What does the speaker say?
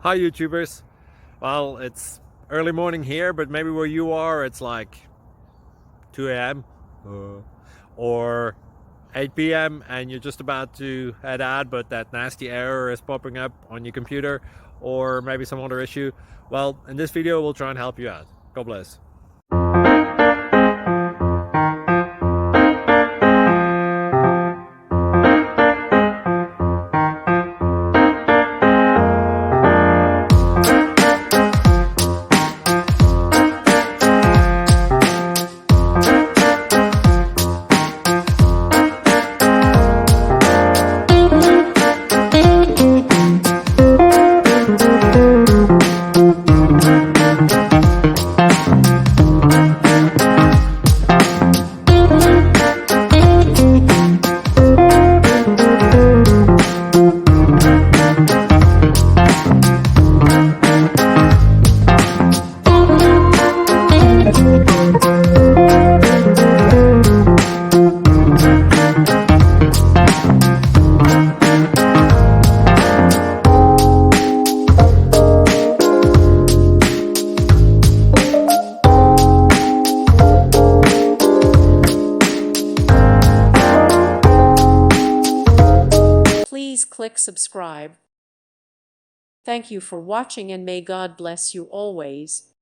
Hi YouTubers. Well, it's early morning here, but maybe where you are it's like 2 a.m. or 8 p.m. and you're just about to head out, but that nasty error is popping up on your computer, or maybe some other issue. Well, in this video we'll try and help you out. God bless. Please click subscribe. Thank you for watching and may God bless you always.